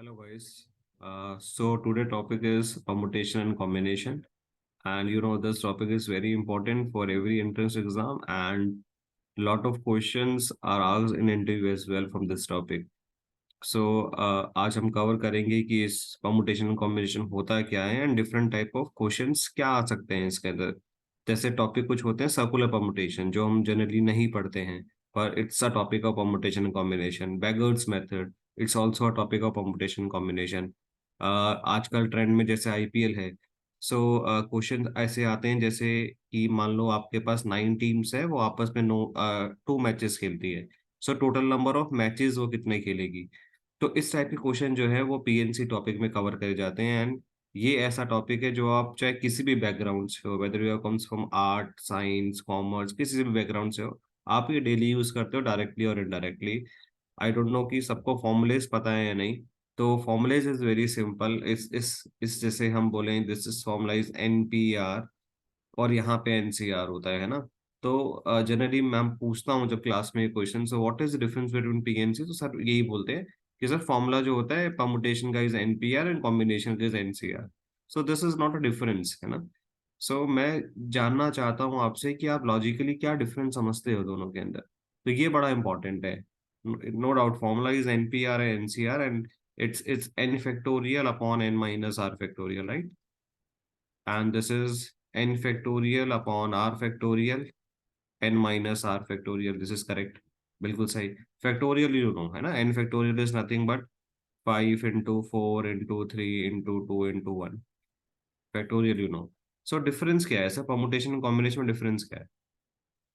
Hello guys. So today topic is permutation and combination, and this topic is very important for every entrance exam, and lot of questions are asked in interview as well from this topic. So आज हम cover करेंगे कि इस permutation and combination होता क्या है and different type of questions क्या आ सकते हैं इसके अंदर। जैसे टॉपिक कुछ होते हैं सर्कुलर permutation जो हम जनरली नहीं पढ़ते हैं, पर it's a topic of permutation and combination. Beggar's method, it's also a topic of permutation and combination. आजकल ट्रेंड में जैसे आईपीएल है, सो क्वेश्चन ऐसे आते हैं जैसे कि मान लो आपके पास 9 टीम्स है, वो आपस में 2 मैचेस खेलती है। So total number of matches वो कितने खेलेगी। तो इस टाइप के क्वेश्चन जो है वो पीएनसी टॉपिक में कवर करे जाते हैं, एंड ये ऐसा टॉपिक है जो आप चाहे किसी भी बैकग्राउंड से हो, whether you comes from art, science, commerce, किसी से भी बैकग्राउंड से हो, आप ये डेली यूज करते हो डायरेक्टली और इनडायरेक्टली। आई डोंट नो कि सबको फॉर्मुलेज पता है या नहीं। तो फॉर्मुलेज इज वेरी सिंपल। इस जैसे हम बोलें this is formula is NPR, और यहाँ पे एनसीआर होता है ना। तो जनरली मैम पूछता हूँ जब क्लास में question, so what is the difference between PNC, तो सर यही बोलते हैं कि सर फॉर्मूला जो होता है परमुटेशन का इज एनपीआर एंड कॉम्बिनेशन का is NCR. So this is not a difference, है ना। सो मैं जानना चाहता हूँ आपसे कि आप लॉजिकली क्या डिफरेंस समझते हो दोनों के अंदर। तो ये बड़ा इंपॉर्टेंट है। No doubt formula is NPR and NCR, and it's n factorial upon n minus r factorial, right? And this is n factorial upon r factorial, n minus r factorial. This is correct. बिल्कुल सही। Factorial you know है ना, n factorial is nothing but 5 into 4 into 3 into 2 into 1। Factorial you know. So difference क्या है sir, permutation और combination में difference क्या है।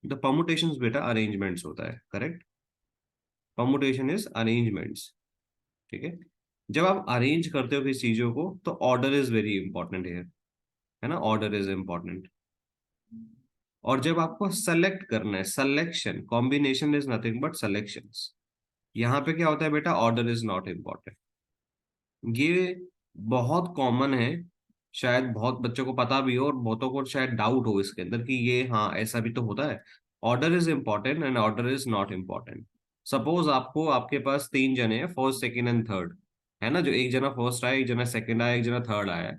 द परमुटेशन बेटा अरेंजमेंट्स होता है, करेक्ट। परमुटेशन इज अरेंजमेंट्स, ठीक है। जब आप अरेंज करते हो किसी चीजों को तो ऑर्डर इज वेरी इंपॉर्टेंट है ना, ऑर्डर इज इंपॉर्टेंट। और जब आपको सेलेक्ट करना है, selection, combination is nothing but selections. यहाँ पे क्या होता है बेटा, ऑर्डर इज नॉट इम्पॉर्टेंट। ये बहुत कॉमन है, शायद बहुत बच्चों को पता भी हो और बहुतों को शायद डाउट हो इसके अंदर कि ये हाँ ऐसा भी तो होता है। Order is important and order is not important. Suppose आपके पास 3 जने हैं, फर्स्ट सेकेंड एंड थर्ड, है ना। जो एक जना फर्स्ट आया, एक जना सेकेंड आया, एक जना थर्ड आया,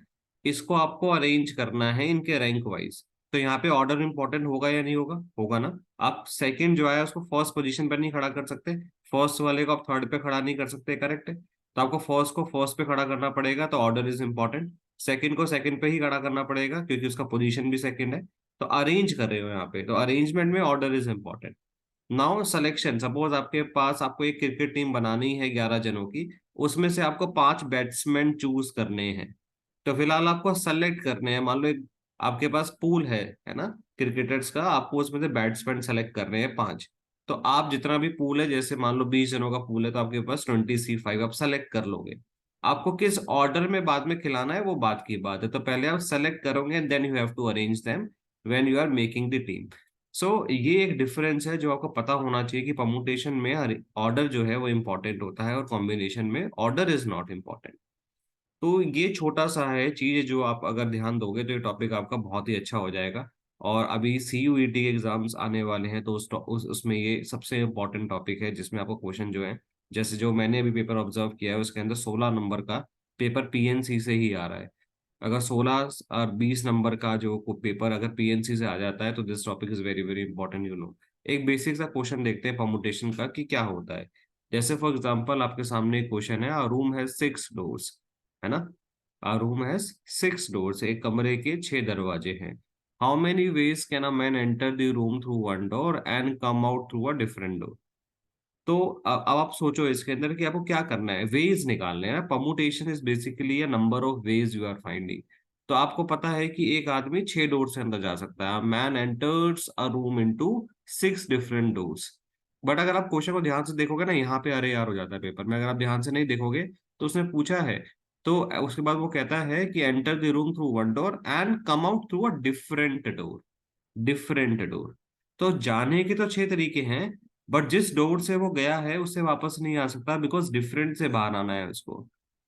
इसको आपको अरेंज करना है इनके रैंक वाइज। तो यहाँ पे ऑर्डर इंपॉर्टेंट होगा या नहीं होगा, होगा ना। आप सेकंड जो आया उसको फर्स्ट पोजीशन पर नहीं खड़ा कर सकते, फर्स्ट वाले को आप थर्ड पे खड़ा नहीं कर सकते, करेक्ट है। तो आपको फर्स्ट को फर्स्ट पे खड़ा करना पड़ेगा, तो ऑर्डर इज इंपॉर्टेंट। सेकंड को सेकंड पे ही खड़ा करना पड़ेगा क्योंकि उसका पोजीशन भी सेकंड है। तो अरेंज कर रहे हो यहाँ पे, तो अरेंजमेंट में order is important. Now selection, suppose आपके पास आपको एक क्रिकेट टीम बनानी है 11 जनों की, उसमें से आपको 5 बैट्समैन चूज करने हैं। तो फिलहाल आपको सेलेक्ट करने हैं, मान लो एक आपके पास पूल है ना, क्रिकेटर्स का, आपको उसमें से बैट्समैन सेलेक्ट करने हैं 5। तो आप जितना भी पूल है, जैसे मान लो 20 जनों का पूल है, तो आपके पास 20C5 आप सेलेक्ट कर लोगे। आपको किस ऑर्डर में बाद में खिलाना है वो बात की बात है, तो पहले आप सेलेक्ट करोगे and then you have to arrange them when you are making the team. So ये एक डिफरेंस है जो आपको पता होना चाहिए कि परमुटेशन में ऑर्डर जो है वो इंपॉर्टेंट होता है और कॉम्बिनेशन में ऑर्डर इज नॉट इम्पॉर्टेंट। तो ये छोटा सा है चीज, जो आप अगर ध्यान दोगे तो ये टॉपिक आपका बहुत ही अच्छा हो जाएगा। और अभी सीयूईटी एग्जाम्स आने वाले हैं, तो उसमें ये सबसे इम्पोर्टेंट टॉपिक है जिसमें आपको क्वेश्चन जो है, जैसे जो मैंने अभी पेपर ऑब्जर्व किया है उसके अंदर 16 नंबर का पेपर पीएनसी से ही आ रहा है। अगर 16 और 20 नंबर का जो पेपर अगर पीएनसी से आ जाता है तो this topic is very very important, you know. एक बेसिक सा क्वेश्चन देखते हैं परमुटेशन का कि क्या होता है। जैसे फॉर एग्जांपल आपके सामने एक क्वेश्चन है, रूम हैज 6 डोर्स, है ना। A room has 6 doors, एक कमरे के 6 दरवाजे हैं। How many ways can a man enter the room through one door and come out through a different door? तो अब आप सोचो इसके अंदर कि आपको क्या करना है, वेज निकालने हैं। Permutation is basically a number of ways you are finding. तो आपको पता है कि एक आदमी 6 डोर से अंदर जा सकता है, man enters a room into 6 different doors. But अगर आप क्वेश्चन को ध्यान से देखोगे ना, यहाँ पे अरे यार हो जाता है पेपर में, अगर आप ध्यान से नहीं देखोगे तो उसने पूछा है, तो उसके बाद वो कहता है कि enter the room through one door and come out through a different door. Different door, तो जाने के तो 6 तरीके हैं, बट जिस डोर से वो गया है उससे वापस नहीं आ सकता, बिकॉज डिफरेंट से बाहर आना है उसको।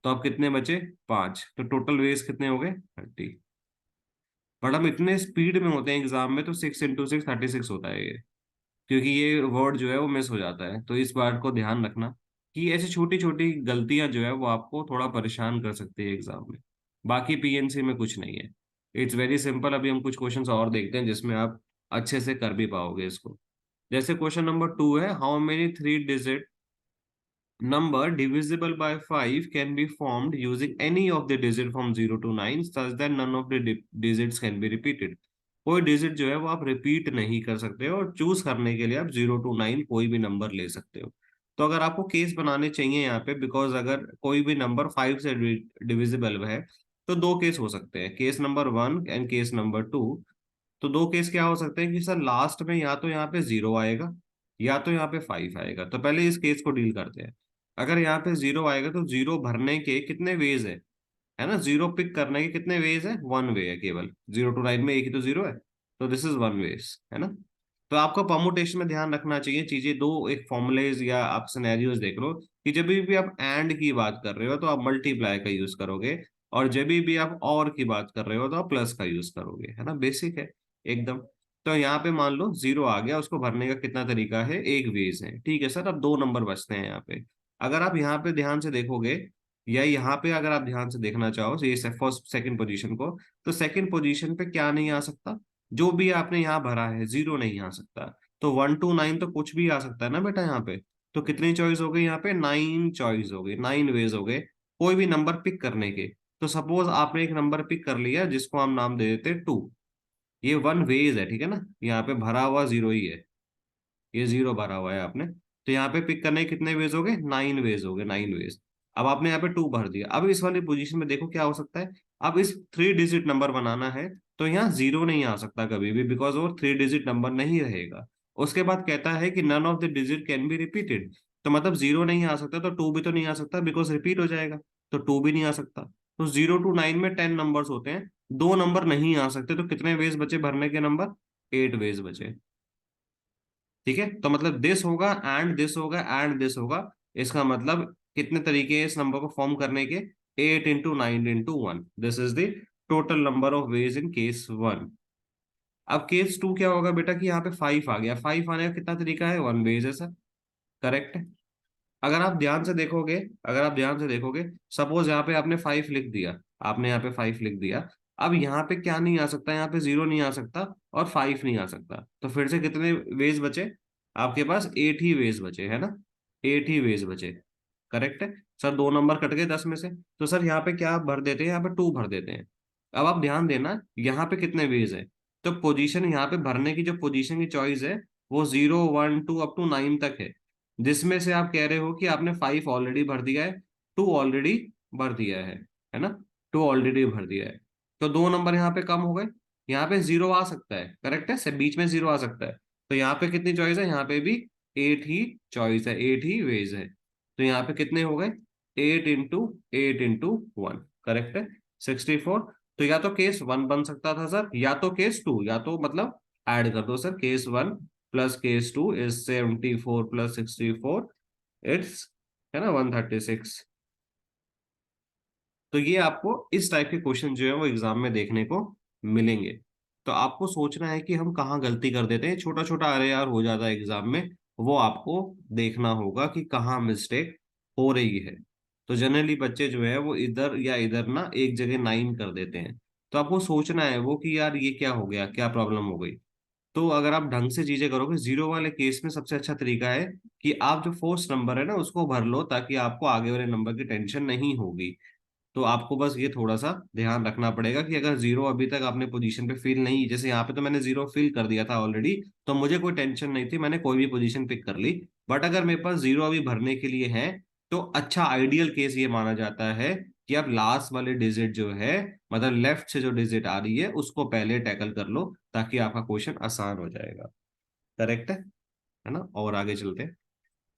तो अब कितने बचे, 5, तो टोटल वेज कितने हो गए, 30। बट हम इतने स्पीड में होते हैं एग्जाम में, तो 6 into 6 36 होता है ये, क्योंकि ये वर्ड जो है वो मिस हो जाता है, तो इस बात को ध्यान रखना। कि ऐसी छोटी छोटी गलतियां जो है वो आपको थोड़ा परेशान कर सकती है एग्जाम में। बाकी पीएनसी में कुछ नहीं है, इट्स वेरी सिंपल। अभी हम कुछ क्वेश्चंस और देखते हैं जिसमें आप अच्छे से कर भी पाओगे इसको। जैसे क्वेश्चन नंबर 2 है, how many 3 digit number divisible by 5 can be formed using any of the digit from 0 to 9 such that none of the digits can be repeated। कोई डिजिट जो है वो आप रिपीट नहीं कर सकते हो, और चूज करने के लिए आप 0 to 9 कोई भी नंबर ले सकते हो। तो अगर आपको केस बनाने चाहिए यहाँ पे, बिकॉज अगर कोई भी नंबर 5 से डिविजिबल है, तो दो केस हो सकते हैं, case number 1 and case number 2। तो दो केस क्या हो सकते हैं कि सर लास्ट में या तो यहाँ पे 0 आएगा या तो यहाँ पे 5 आएगा। तो पहले इस केस को डील करते हैं। अगर यहाँ पे 0 आएगा तो 0 भरने के कितने वेज है ना, 0 पिक करने के कितने वेज है, वन वे है केवल। 0 to 9 में एक ही तो 0 है, तो दिस इज वन वेज, है ना। तो आपको परमुटेशन में ध्यान रखना चाहिए चीजें दो, एक फॉर्मुलेज या आप सिनेरियोज देख लो कि जब भी आप एंड की बात कर रहे हो तो आप मल्टीप्लाई का यूज करोगे, और जब भी आप और की बात कर रहे हो तो आप प्लस का यूज करोगे, है ना, बेसिक है एकदम। तो यहाँ पे मान लो 0 आ गया, उसको भरने का कितना तरीका है, एक वेज है, ठीक है सर। अब दो नंबर बचते हैं यहाँ पे। अगर आप यहाँ पे ध्यान से देखोगे, या यहाँ पे अगर आप ध्यान से देखना चाहो तो ये फर्स्ट सेकंड पोजीशन को, तो सेकंड पोजीशन पे क्या नहीं आ सकता, जो भी आपने यहाँ भरा है 0 नहीं आ सकता। तो 1 to 9 तो कुछ भी आ सकता है ना बेटा यहाँ पे। तो कितनी चॉइस हो गई यहाँ पे, 9 चॉइस हो गई, 9 वेज हो गए कोई भी नंबर पिक करने के। तो सपोज आपने एक नंबर पिक कर लिया जिसको हम नाम दे देते 2, ये वन वेज है, ठीक है ना, यहाँ पे भरा हुआ 0 ही है, ये 0 भरा हुआ है आपने। तो यहाँ पे पिक करने के कितने वेज हो गए, 9 वेज हो गए, 9 वेज। अब आपने यहाँ पे 2 भर दिया। अब इस वाली पोजीशन में देखो क्या हो सकता है। अब इस 3 डिजिट नंबर बनाना है, तो यहाँ 0 नहीं आ सकता कभी भी, बिकॉज वो 3 डिजिट नंबर नहीं रहेगा। उसके बाद कहता है कि none of the digit can be repeated. तो मतलब 0 नहीं आ सकता, तो 2 भी तो नहीं आ सकता बिकॉज रिपीट हो जाएगा। तो 2 भी नहीं आ सकता। तो 0 to 9 में 10 नंबर्स होते हैं, दो नंबर नहीं आ सकते, तो कितने वेज बचे भरने के नंबर, 8 वेज बचे। ठीक है, तो मतलब दिस होगा एंड दिस होगा एंड दिस होगा। इसका मतलब कितने तरीके हैं इस नंबर को फॉर्म करने के, 8 into 9 into 1, this is the total number of ways in case 1। अब केस 2 क्या होगा बेटा कि यहाँ पे 5 आ गया, 5 आने का कितना तरीका है, वन वेज है सर, करेक्ट है। अगर आप ध्यान से देखोगे, अगर आप ध्यान से देखोगे, सपोज यहाँ पे आपने 5 लिख दिया, आपने यहाँ पे 5 लिख दिया। अब यहाँ पे क्या नहीं आ सकता, यहाँ पे 0 नहीं आ सकता और 5 नहीं आ सकता, तो फिर से कितने वेज बचे आपके पास, 8 ही वेज बचे, है ना, 8 ही वेज बचे, करेक्ट है। सर दो नंबर कट गए 10 में से, तो सर यहाँ पे क्या भर देते हैं, यहाँ पे 2 भर देते हैं। अब आप ध्यान देना यहाँ पे कितने वेज है, तो पोजीशन यहाँ पे भरने की जो पोजीशन की चॉइस है वो 0 1 2 अप टू 9 तक है, जिसमें से आप कह रहे हो कि आपने 5 ऑलरेडी भर दिया है, 2 ऑलरेडी भर दिया है ना, 2 ऑलरेडी भर दिया है। तो दो नंबर यहाँ पे कम हो गए, यहाँ पे 0 आ सकता है, करेक्ट है, से बीच में 0 आ सकता है। तो यहाँ पे कितनी चॉइस है, यहाँ पे भी 8 ही चॉइस है, 8 ही वेज है। तो यहाँ पे कितने हो गए, 8 into 8 into 1, करेक्ट है, 64। तो या तो केस 1 बन सकता था सर, या तो केस 2, या तो मतलब ऐड कर दो sir, case 1 plus case 2 is 74 plus 64, it's, है ना, 136। तो ये आपको इस टाइप के क्वेश्चन जो है वो एग्जाम में देखने को मिलेंगे। तो आपको सोचना है कि हम कहाँ गलती कर देते हैं, छोटा छोटा अरे यार हो जाता है एग्जाम में, वो आपको देखना होगा कि कहाँ मिस्टेक हो रही है। तो जनरली बच्चे जो है वो इधर या इधर ना एक जगह 9 कर देते हैं। तो आपको सोचना है वो कि यार ये क्या हो गया, क्या प्रॉब्लम हो गई। तो अगर आप ढंग से चीजें करोगे, 0 वाले केस में सबसे अच्छा तरीका है कि आप जो फोर्थ नंबर है ना उसको भर लो, ताकि आपको आगे वाले नंबर की टेंशन नहीं होगी। तो आपको बस ये थोड़ा सा ध्यान रखना पड़ेगा कि अगर 0 अभी तक आपने पोजीशन पे फिल नहीं, जैसे यहाँ पे तो मैंने 0 फिल कर दिया था ऑलरेडी, तो मुझे कोई टेंशन नहीं थी, मैंने कोई भी पोजीशन पिक कर ली। बट अगर मेरे पास 0 अभी भरने के लिए है, तो अच्छा आइडियल केस ये माना जाता है कि आप लास्ट वाले डिजिट जो है, मतलब लेफ्ट से जो डिजिट आ रही है उसको पहले टैकल कर लो, ताकि आपका क्वेश्चन आसान हो जाएगा, करेक्ट है ना। और आगे चलते हैं।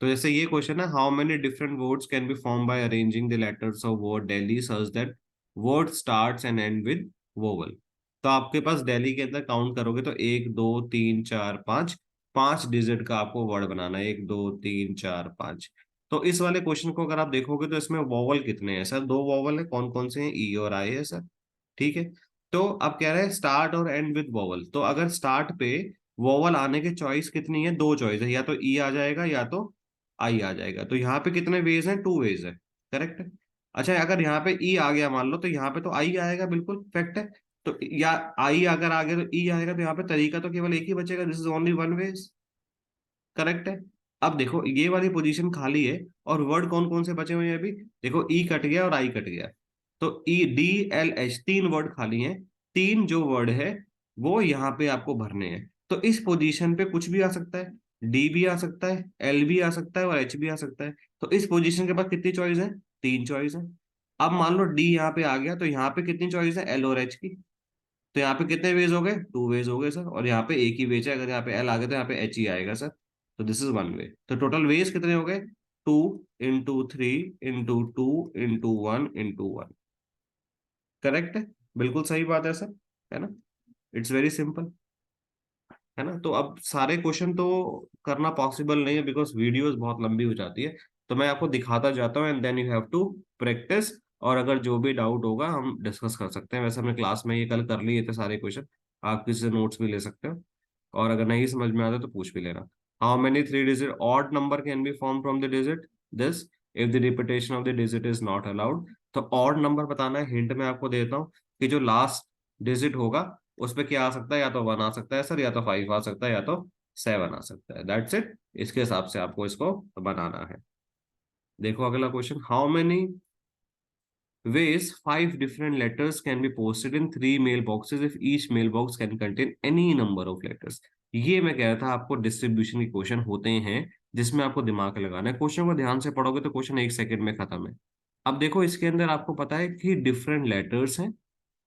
तो जैसे ये क्वेश्चन है, how many different words can be form by arranging the letters of word Delhi such that word starts and and with vowel. तो आपके पास दिल्ली के अंदर काउंट करोगे तो 1 2 3 4 5, 5 डिजिट का आपको वर्ड बनाना है, 1 2 3 4 5। तो इस वाले क्वेश्चन को अगर आप देखोगे तो इसमें वोवल कितने हैं सर, दो वोवल है, कौन कौन से हैं, ई और आई है सर, ठीक है। तो अब कह रहे हैं स्टार्ट और एंड विद वोवल, तो अगर स्टार्ट पे वोवल आने की चॉइस कितनी है, दो चॉइस है, या तो ई आ जाएगा या तो आई आ जाएगा। तो यहाँ पे कितने वेज हैं, 2 वेज है, करेक्ट है। अच्छा अगर यहाँ पे ई आ गया मान लो, तो यहाँ पे तो आई आएगा, बिल्कुल फैक्ट है। तो या आई अगर आ गया तो ई आएगा, तो यहाँ पे तरीका तो केवल एक ही बचेगा, this is only one ways, correct है। अब देखो ये वाली पोजीशन खाली है, और वर्ड कौन कौन से बचे हुए हैं अभी, देखो ई कट गया और आई कट गया, तो ई डी एल एच तीन वर्ड खाली हैं। तीन जो वर्ड है वो यहाँ पे आपको भरने हैं। तो इस पोजीशन पे कुछ भी आ सकता है, डी भी आ सकता है, एल भी आ सकता है और एच भी आ सकता है। तो इस पोजीशन के पास कितनी चॉइस है, 3 चॉइस है। अब मान लो डी यहाँ पे आ गया, तो यहाँ पे कितनी चॉइस है, एल और एच की। तो यहाँ पे कितने वेज हो गए, 2 वेज हो गए सर, और यहाँ पे एक ही वेज है, अगर यहाँ पे एल आ गया तो यहाँ पे एच ही आएगा सर। तो दिस इज वन वे। तो टोटल वेज कितने हो गए, 2 into 3 into 2 into 1 into 1, correct है, बिल्कुल सही बात है सर, है ना। इट्स वेरी सिंपल, है ना। तो अब सारे क्वेश्चन तो करना पॉसिबल नहीं है, बिकॉज वीडियोस बहुत लंबी हो जाती है। तो मैं आपको दिखाता जाता हूँ, and then you have to practise. और अगर जो भी डाउट होगा हम डिस्कस कर सकते हैं। वैसे हमने क्लास में ये कल कर लिए थे सारे क्वेश्चन, आप किसी से नोट्स भी ले सकते हो, और अगर नहीं समझ में आता तो पूछ भी लेना। How many 3 digit odd number can be form from the digit this if the repetition of the digit is not allowed. तो ऑड नंबर बताना है, हिंट मैं आपको देता हूँ कि जो लास्ट डिजिट होगा उस पे क्या आ सकता है, या तो 1 आ सकता है सर, या तो 5 आ सकता है, या तो 7 आ सकता है, दैट्स इट। इसके हिसाब से आपको इसको बनाना है। देखो अगला question, how many ways 5 different letters can be posted in 3 mailboxes if each mailbox can contain any number of letters। ये मैं कह रहा था, आपको डिस्ट्रीब्यूशन के क्वेश्चन होते हैं जिसमें आपको दिमाग लगाना है। क्वेश्चन को ध्यान से पढ़ोगे तो क्वेश्चन 1 सेकंड में खत्म है। अब देखो इसके अंदर आपको पता है कि डिफरेंट लेटर्स हैं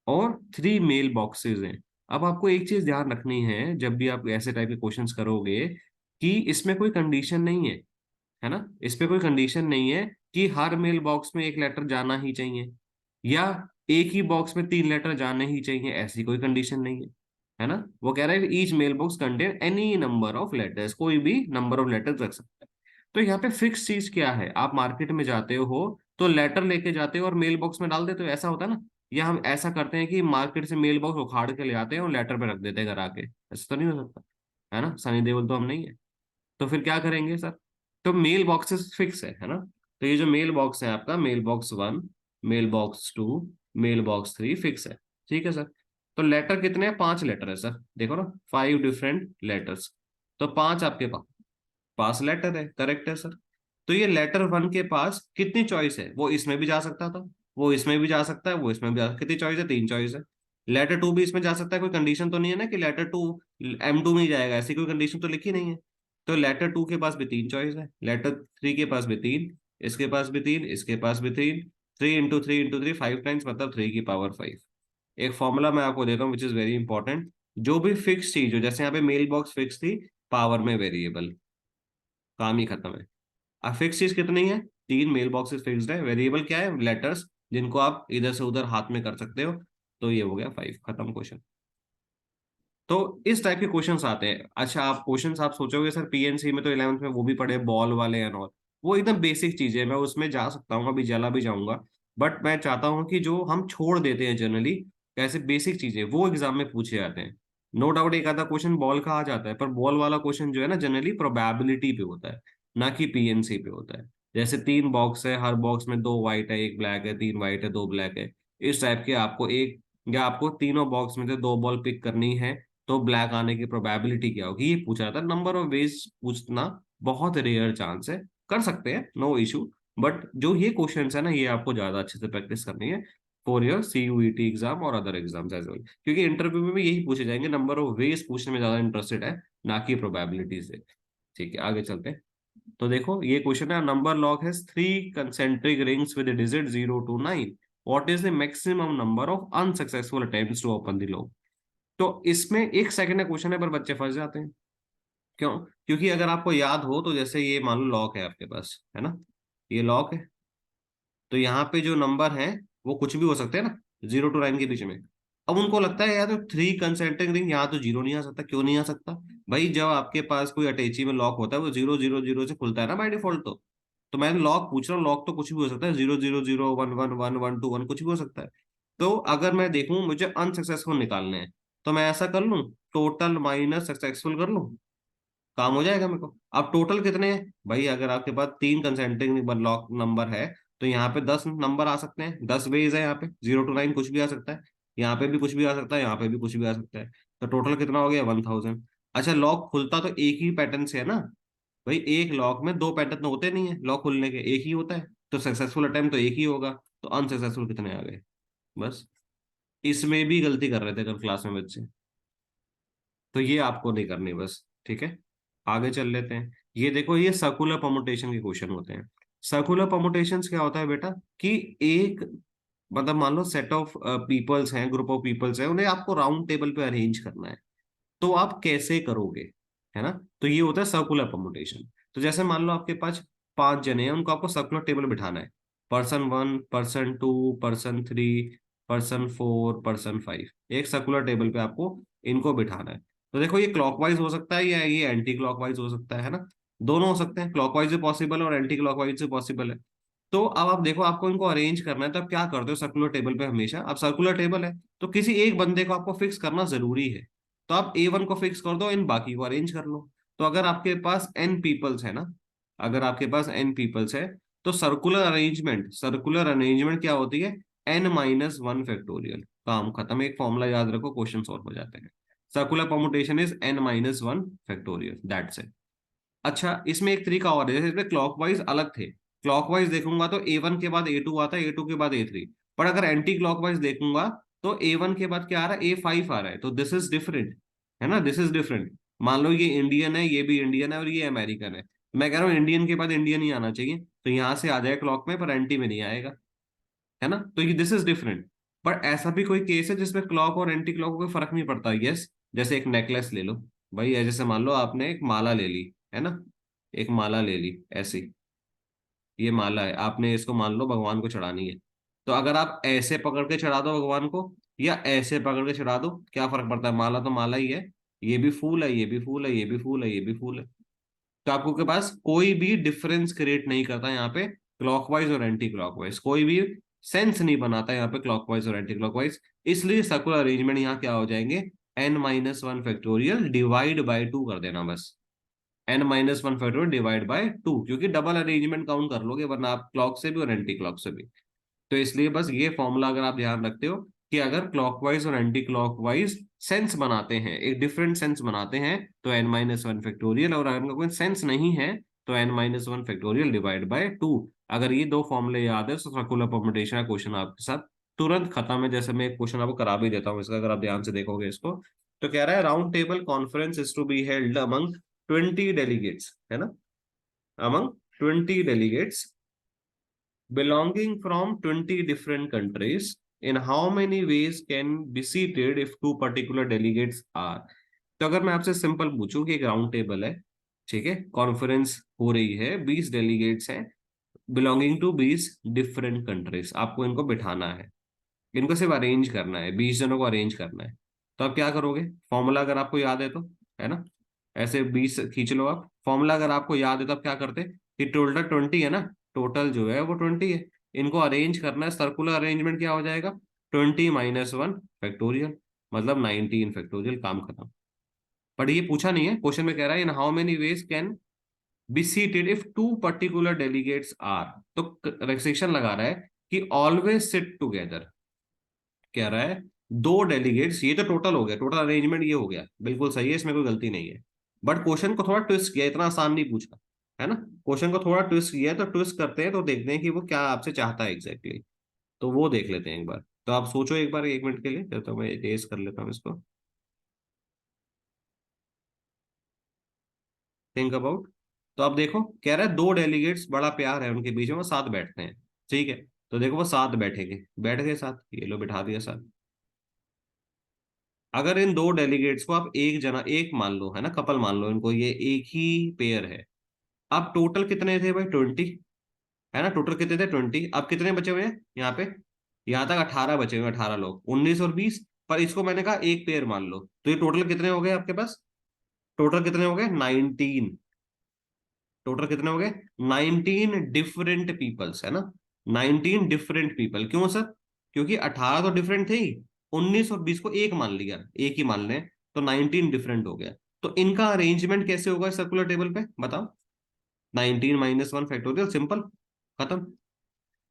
और 3 मेल बॉक्सेज हैं। अब आपको एक चीज ध्यान रखनी है जब भी आप ऐसे टाइप के क्वेश्चंस करोगे, कि इसमें कोई कंडीशन नहीं है ना। इस पे कोई कंडीशन नहीं है कि हर मेल बॉक्स में एक लेटर जाना ही चाहिए, या एक ही बॉक्स में 3 लेटर जाने ही चाहिए, ऐसी कोई कंडीशन नहीं है ना। वो कह रहा है each mailbox contain any number of letters, कोई भी नंबर ऑफ लेटर्स रख सकता है। तो यहाँ पे फिक्स चीज क्या है, आप मार्केट में जाते हो तो लेटर लेके जाते हो और मेल बॉक्स में डाल देते हो, ऐसा होता है ना। या हम ऐसा करते हैं कि मार्केट से मेल बॉक्स उखाड़ के ले आते हैं और लेटर पे रख देते हैं घर आके, ऐसा तो नहीं हो सकता, है ना। सनी देओल तो हम नहीं है। तो फिर क्या करेंगे सर, तो मेल बॉक्सेस फिक्स है ना। तो ये जो मेल बॉक्स है आपका, mailbox 1, mailbox 2, mailbox 3 fix है, ठीक है सर। तो लेटर कितने हैं, 5 लेटर है सर, देखो ना, 5 डिफरेंट लेटर्स। तो 5 आपके पास लेटर है, करेक्ट है सर। तो ये लेटर 1 के पास कितनी चॉइस है, वो इसमें भी जा सकता था, वो इसमें भी जा सकता है, वो इसमें भी जा सकता है, कितनी चॉइस है, 3 चॉइस है। लेटर 2 भी इसमें जा सकता है, कोई कंडीशन तो नहीं है ना कि लेटर 2 M2 में ही जाएगा, ऐसी कोई कंडीशन तो लिखी नहीं है। तो लेटर 2 के पास भी 3 चॉइस है, लेटर 3 के पास भी 3, इसके पास भी 3, इसके पास भी 3। 3 into 3 into 3 5 टाइम्स, मतलब 3 की पावर 5। एक फॉर्मूला मैं आपको देता हूँ विच इज वेरी इंपॉर्टेंट। जो भी फिक्स चीज हो, जैसे यहाँ पे मेल बॉक्स फिक्स थी, पावर में वेरिएबल, काम ही खत्म है। अब फिक्स चीज कितनी है, 3 मेल बॉक्सेस फिक्स्ड है, वेरिएबल क्या है, लेटर्स, जिनको आप इधर से उधर हाथ में कर सकते हो। तो ये हो गया 5, खत्म क्वेश्चन। तो इस टाइप के क्वेश्चंस आते हैं। अच्छा आप क्वेश्चंस आप सोचोगे सर पीएनसी में तो 11th में वो भी पढ़े बॉल वाले एंड ऑल, वो एकदम बेसिक चीज है, मैं उसमें जा सकता हूँ, अभी जला भी जाऊंगा। बट मैं चाहता हूँ कि जो हम छोड़ देते हैं जनरली, ऐसे बेसिक चीजें वो एग्जाम में पूछे जाते हैं। नो डाउट एक आधा क्वेश्चन बॉल का आ जाता है, पर बॉल वाला क्वेश्चन जो है ना जनरली प्रोबेबिलिटी पे होता है, ना कि पीएनसी पे होता है। जैसे 3 बॉक्स है, हर बॉक्स में 2 वाइट है, 1 ब्लैक है, 3 वाइट है, 2 ब्लैक है, इस टाइप के आपको एक, या आपको तीनों बॉक्स में से 2 बॉल पिक करनी है, तो ब्लैक आने की प्रोबेबिलिटी क्या होगी, ये पूछा था। नंबर ऑफ वेज पूछना बहुत रेयर चांस है, कर सकते हैं, नो इशू। बट जो ये क्वेश्चन है ना, ये आपको ज्यादा अच्छे से प्रैक्टिस करनी है फॉर योर CUET एग्जाम और अदर एग्जाम्स एज वेल, क्योंकि इंटरव्यू में भी यही पूछे जाएंगे, नंबर ऑफ वेज पूछने में ज्यादा इंटरेस्टेड है, ना कि प्रोबेबिलिटी से। ठीक है आगे चलते हैं। तो देखो ये क्वेश्चन है, number log has 3 concentric rings with a digit 0 to 9, what is the maximum number of unsuccessful attempts to open the lock। तो इसमें 1 सेकंड का क्वेश्चन है, पर बच्चे फंस जाते हैं। क्यों, क्योंकि अगर आपको याद हो तो जैसे ये मान लो लॉक है आपके पास, है ना, ये लॉक है। तो यहाँ पे जो नंबर है वो कुछ भी हो सकते हैं ना, 0 to 9 के बीच में। अब उनको लगता है यार तो 3 कंसेंट्रिक रिंग, यहाँ तो 0 नहीं आ सकता, क्यों नहीं आ सकता। भाई जब आपके पास कोई अटैची में लॉक होता है वो 0 0 0 से खुलता है ना बाय डिफॉल्ट। तो मैं लॉक पूछ रहा हूँ, लॉक तो कुछ भी हो सकता है, 0 0 0 1 1 1 1 2 कुछ भी हो सकता है। तो अगर मैं देखूं मुझे अनसक्सेसफुल निकालने हैं, तो मैं ऐसा कर लूं, टोटल माइनस सक्सेसफुल कर लूं, काम हो जाएगा मेरे को। अब टोटल कितने हैं भाई, अगर आपके पास 3 कंसेंट्रिक लॉक नंबर है तो यहाँ पे 10 नंबर आ सकते हैं, 10 वेज है, यहाँ पे 0 to 9 कुछ भी आ सकता है, यहाँ पे भी कुछ भी आ सकता है, यहाँ पे भी कुछ भी आ सकता है। तो टोटल कितना हो गया, 1000। अच्छा, लॉक खुलता तो एक ही पैटर्न से है ना भाई, एक लॉक में दो पैटर्न तो होते नहीं है, लॉक खुलने के एक ही होता है, तो सक्सेसफुल अटेम्प्ट तो एक ही होगा। तो अनसक्सेसफुल कितने आ गए, बस। इसमें भी गलती कर रहे थे कल क्लास में बच्चे, तो ये आपको नहीं करनी बस, ठीक है। आगे चल लेते हैं। ये देखो, ये सर्कुलर परमुटेशन के क्वेश्चन होते हैं। सर्कुलर परमुटेशन क्या होता है बेटा, कि एक, मतलब मान लो सेट ऑफ पीपल्स हैं, ग्रुप ऑफ पीपल्स हैं, उन्हें आपको राउंड टेबल पे अरेंज करना है, तो आप कैसे करोगे, है ना। तो ये होता है सर्कुलर परमुटेशन। तो जैसे मान लो आपके पास 5 जने हैं, उनको आपको सर्कुलर टेबल बिठाना है, person 1, person 2, person 3, person 4, person 5, एक सर्कुलर टेबल पे आपको इनको बिठाना है। तो देखो, ये क्लॉकवाइज हो सकता है या ये एंटी क्लॉकवाइज हो सकता है ना, दोनों हो सकते हैं, क्लॉकवाइज भी पॉसिबल है और एंटी क्लॉकवाइज से पॉसिबल है। तो अब आप देखो, आपको इनको अरेंज करना है, तो आप क्या करते हो सर्कुलर टेबल पे, हमेशा अब सर्कुलर टेबल है तो किसी एक बंदे को आपको फिक्स करना जरूरी है। तो आप A1 को फिक्स कर दो, इन बाकी को अरेंज कर लो। तो अगर आपके पास n पीपल्स है ना, अगर आपके पास n पीपल्स है, तो सर्कुलर अरेंजमेंट क्या होती है, n-1 फैक्टोरियल। काम खत्म, एक फॉर्मूला याद रखो, क्वेश्चन सॉल्व हो जाते हैं। Circular permutation is n-1 factorial, that's it. अच्छा, इसमें एक तरीका और है, जैसे इसमें क्लॉकवाइज अलग थे, क्लॉकवाइज देखूंगा तो A1 के बाद A2 आता है, A2 के बाद A3। पर अगर एंटी क्लॉकवाइज देखूंगा तो A1 के बाद क्या आ रहा है, A5 आ रहा है, तो दिस इज डिफरेंट, है ना, दिस इज डिफरेंट। मान लो ये इंडियन है, ये भी इंडियन है और ये अमेरिकन है, मैं कह रहा हूँ इंडियन के बाद इंडियन ही आना चाहिए, तो यहाँ से आ जाए क्लॉक में, पर एंटी में नहीं आएगा, है ना, तो ये दिस इज डिफरेंट। पर ऐसा भी कोई केस है जिसमें क्लॉक और एंटी क्लॉक को कोई फर्क नहीं पड़ता, यस। जैसे एक नेकलेस ले लो भाई, जैसे मान लो आपने एक माला ले ली, है ना, एक माला ले ली ऐसी, ये माला है, आपने इसको मान लो भगवान को चढ़ानी है। तो अगर आप ऐसे पकड़ के चढ़ा दो भगवान को या ऐसे पकड़ के चढ़ा दो, क्या फर्क पड़ता है, माला तो माला ही है, ये भी फूल है, ये भी फूल है, ये भी फूल है, ये भी फूल है। तो आपको के पास कोई भी डिफरेंस क्रिएट नहीं करता यहाँ पे, क्लॉकवाइज और एंटी क्लॉकवाइज कोई भी सेंस नहीं बनाता यहाँ पे, क्लॉकवाइज और एंटी क्लॉकवाइज। इसलिए सर्कुलर अरेंजमेंट यहाँ क्या हो जाएंगे, n-1 फैक्टोरियल डिवाइड बाई 2 कर देना बस, n-1 फैक्टोरियल डिवाइड बाय 2, क्योंकि डबल अरेंजमेंट काउंट कर लोगे वरना आप, क्लॉक से भी और एंटी क्लॉक से भी। तो इसलिए बस ये फॉर्मूला अगर आप ध्यान रखते हो कि अगर क्लॉकवाइज और एंटी क्लॉकवाइज सेंस बनाते हैं, एक डिफरेंट सेंस बनाते हैं, तो n-1 फैक्टोरियल, और अगर कोई सेंस नहीं है तो n-1 फैक्टोरियल डिवाइड बाय 2। अगर ये दो फॉर्मूले याद है तो सर्कुलर परम्यूटेशन का क्वेश्चन आपके साथ तुरंत खत्म है। जैसे मैं एक क्वेश्चन आपको करा भी देता हूँ इसका, अगर आप ध्यान से देखोगे इसको, तो कह रहा है round table conference is to be held among 20 delegates, है ना, among 20 delegates belonging from 20 different countries. In how many ways can be seated if two particular delegates are? तो अगर मैं आपसे सिंपल पूछूं कि एक राउंड टेबल है, ठीक है, कॉन्फ्रेंस हो रही है, 20 डेलीगेट्स हैं, बिलोंगिंग टू 20 डिफरेंट कंट्रीज, आपको इनको बिठाना है, इनको सिर्फ अरेंज करना है, 20 जनों को अरेंज करना है। तो आप क्या करोगे, फॉर्मूला अगर आपको याद है तो, है ना, ऐसे 20 खींच लो आप, फॉर्मूला अगर आपको याद है तो आप क्या करते कि टोटल 20 है ना, टोटल जो है वो 20 है, इनको अरेंज करना है, सर्कुलर अरेंजमेंट क्या हो जाएगा, 20-1 फैक्टोरियल, मतलब 19 फैक्टोरियल, काम खत्म। बट ये पूछा नहीं है क्वेश्चन में, कह रहा है in how many ways can be seated if two particular delegates are, तो रेस्ट्रिक्शन लगा रहा है कि ऑलवेज सिट टुगेदर, कह रहा है दो डेलीगेट्स, ये तो टोटल हो गया, टोटल अरेंजमेंट ये हो गया, बिल्कुल सही है, इसमें कोई गलती नहीं है। बट क्वेश्चन को थोड़ा ट्विस्ट किया, इतना आसान नहीं पूछा, है ना, क्वेश्चन को थोड़ा ट्विस्ट किया है, तो ट्विस्ट करते हैं तो देखते हैं कि वो क्या आपसे चाहता है एग्जैक्टली exactly। तो वो देख लेते हैं एक बार, तो आप सोचो एक बार, 1 मिनट के लिए, तो मैं रेस कर लेता हूँ इसको, थिंक अबाउट। तो आप देखो, कह रहा है दो डेलीगेट्स, बड़ा प्यार है उनके बीच में, वो साथ बैठते हैं, ठीक है। तो देखो, वो साथ बैठेंगे, बैठ गए साथ, ये लो बिठा दिया साथ। अगर इन दो डेलीगेट्स को आप एक जना, एक मान लो, है ना, कपल मान लो इनको, ये एक ही पेयर है। अब टोटल कितने थे भाई, 20, है ना, टोटल कितने थे, 20। अब कितने बचे हुए हैं यहाँ पे, यहाँ तक 18 बचे हुए हैं, 18 लोग, 19 और 20, पर इसको मैंने कहा एक पेयर मान लो, तो ये टोटल कितने हो गए आपके पास, टोटल कितने हो गए, 19, टोटल कितने हो गए, 19 डिफरेंट पीपल्स, है ना, 19 डिफरेंट पीपल, क्यों सर, क्योंकि 18 तो डिफरेंट थे ही, 19 और 20 को एक मान लिया, एक ही मान लें, तो 19 डिफरेंट हो गया। तो इनका अरेंजमेंट कैसे होगा सर्कुलर टेबल पे बताओ? 19 - 1 फैक्टोरियल, सिंपल, खत्म।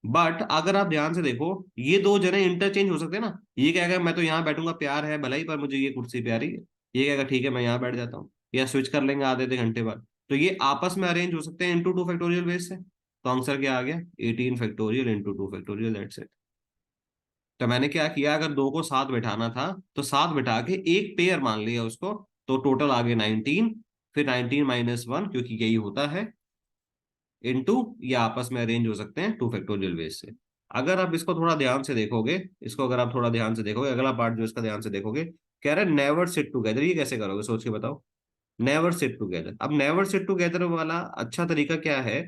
बट अगर आप ध्यान से देखो, ये दो जने इंटरचेंज हो सकते हैं ना। ये कहेगा मैं तो यहाँ बैठूंगा, प्यार है भलाई, पर मुझे ये कुर्सी प्यारी है। ये कहेगा ठीक है मैं यहाँ बैठ जाता हूँ, या स्विच कर लेंगे आधे आधे घंटे बाद। तो ये आपस में अरेंज हो सकते हैं इंटू 2 फैक्टोरियल बेस से। तो आंसर क्या आ गया? 18 factorial into 2 factorial, that's it. तो मैंने क्या किया, अगर दो को साथ बैठाना था तो साथ बैठा के एक पेयर मान लिया उसको। तो टोटल आ गया 19। फिर 19 - 1, क्योंकि यही होता है, इनटू, ये आपस में अरेंज हो सकते हैं 2 फैक्टोरियल बेस से। अगर आप इसको थोड़ा ध्यान से देखोगे, इसको अगर आप थोड़ा ध्यान से देखोगे, अगला पार्ट जो इसका ध्यान से देखोगे, कह रहा है नेवर सिट टुगेदर। ये कैसे करोगे सोच के बताओ? Never sit together. अब नेवर सिट टुगेदर वाला अच्छा तरीका क्या है,